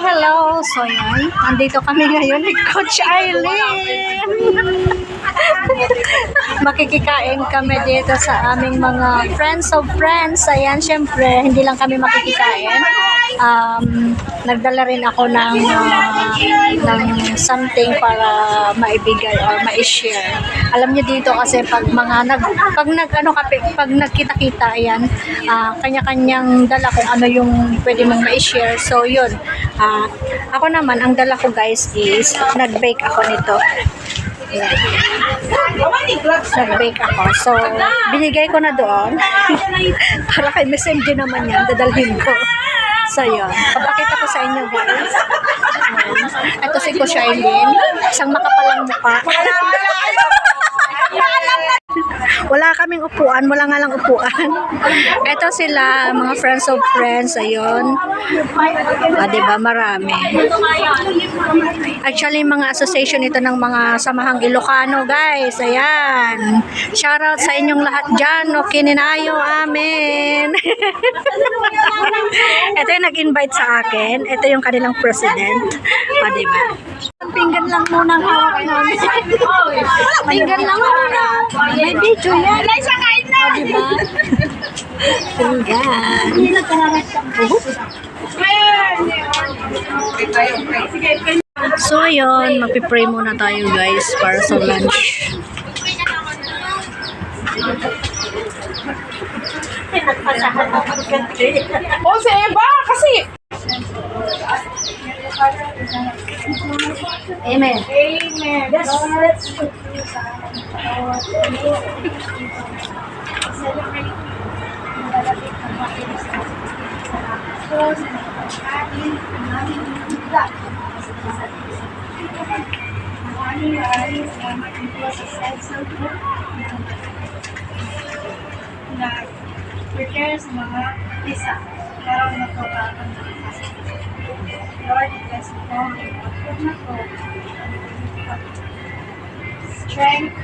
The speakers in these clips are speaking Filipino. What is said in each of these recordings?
Hello! So yan, andito kami ngayon ni Coach Eileen. Makikikain kami dito sa aming mga friends of friends. Ayan, syempre, hindi lang kami makikikain. Nagdala rin ako ng something para maibigay or ma-share. Alam niyo dito kasi pag nagkita-kita, ayan, kanya-kanyang dala kung ano yung pwede mong ma-share. So yun, ako naman, ang dala ko guys is nag-bake ako nito. Ayan. Nag-bake ako. So, binigay ko na doon. Para kay Miss MJ naman yan, dadalhin ko. So, yun. Papakita ko sa inyo guys. Ito si Coach Eileen. Isang makapalang mukha. Wala kaming upuan, wala nga lang upuan. Ito sila, mga friends of friends, ayun. Diba, marami. Actually, mga association ito ng mga samahang Ilocano, guys. Ayan. Shoutout sa inyong lahat dyan. O, kininayo, amen. Ito yung nag-invite sa akin. Ito yung kanilang president. Diba? Pinggan lang muna ang hawak namin. Pinggan lang muna. May video yan. Isa kain na. Diba? Pinggan. So, yun. Magpipray muna tayo, guys, para sa lunch. O, sa iba kasi. Amen. Amen. Let's prepare sa mga isa para magpapagod ng kasi. Lord, bless mo po. Pagpag na po. Strength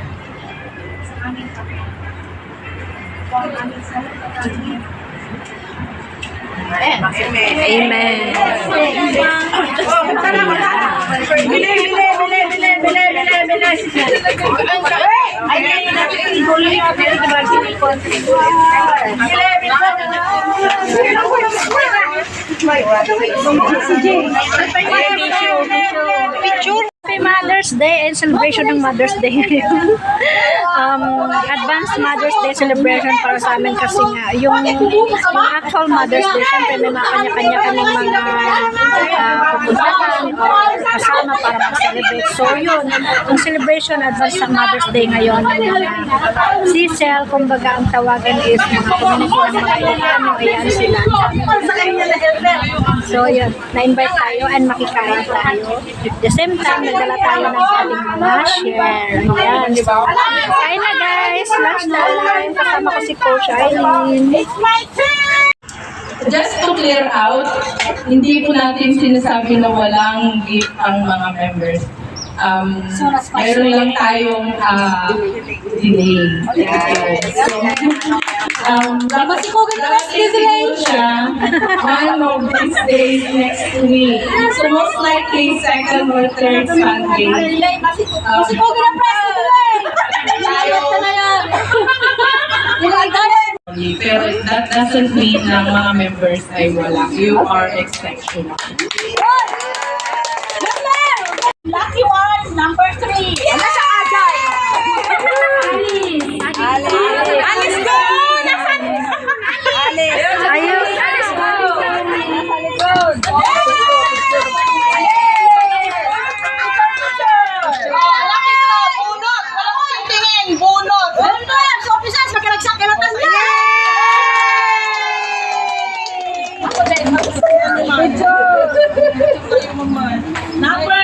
sa aming kapatid. Po ang aming salutanin. Amen. Happy Mother's Day and celebration ng Mother's Day ngayon. Advanced Mother's Day celebration para sa amin kasi nga yung actual Mother's Day, syempre may mga kanya-kanya kaming mga pupuntahan o kasama para mag-celebrate. So yun, yung celebration advanced sa Mother's Day ngayon ng mga CCL, kumbaga ang tawagan is mga community ng mga Ilocano, ayan sila. So yun, na-invite tayo and makikain tayo. At the same time, nagdala tayo ng ating mga share. Ayan. So, kain na guys. Lunch time. Kasama ko si Coach Eileen. Just to clear out, hindi po natin sinasabi na walang gift ang mga members. Mayroon lang tayong delay. Delay siya one of these days next week. So most likely second or third Sunday. Pero that doesn't mean na mga members ay wala. You are exceptional. Lucky one, number 3. Ano sa Ajay? Alice go! Nasaan? Alice. Ayun. Alice go! Lucky draw, bunot! Wala ko yung tingin, bunot! Bunot! So, officers, magkaragsak-karatan na! Ako din, masasaya naman. Number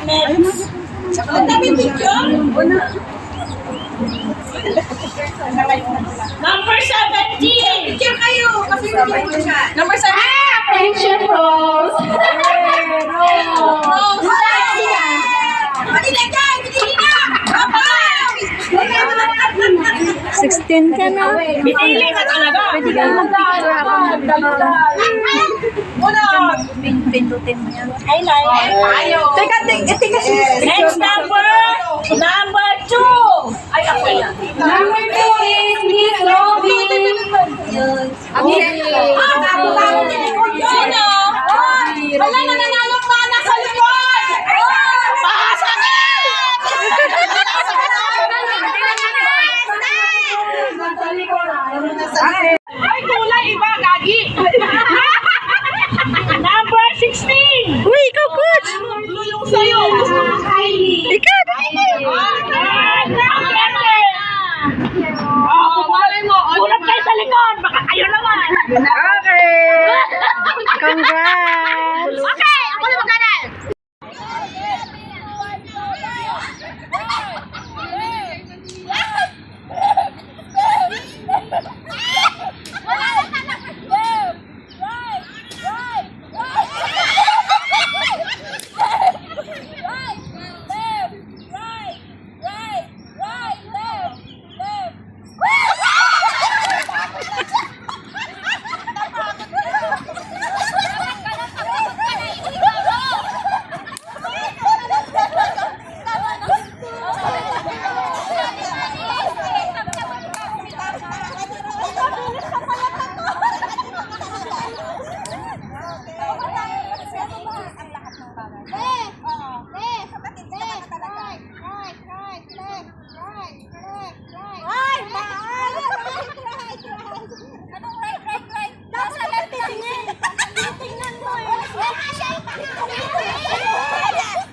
next. Ang dami picture. Number 17. Picture kayo. Kasi hindi siya. Number 17. Attention, Rose! Rose. Madilagay. Madilagay. Bye-bye. 16 Chicken ka na. Pinili ka talaga. Pwede ka mag-picture ako. Pindutin mo yan. Teka, next number 2. Ay, ako yan. Number 2 is Miss Robin. Sino? Wala na nanalo pa na sa likod! Ay, kulay iba, gagi! Number 16! Uy, ikaw, coach! Blue yung sa'yo! Ikaw, dali! Oh, malay mo! Ulat kayo sa likod! Baka kayo naman! Okay! Congrats! Okay! Ako na magalan!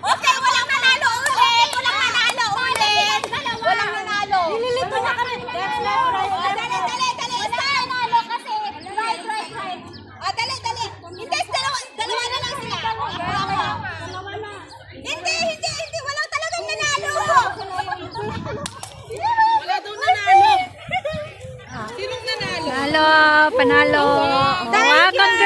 Okay, walang nanalo ulit! Walang nanalo ulit! Walang nanalo! Nililito na kami! Dali! Isa nanalo kasi! Right! Dali! Hindi, dalawa na lang sila! Hindi! Walang talagang nanalo! Wala daw nanalo! Sinong nanalo? Panalo! Oh, congrats!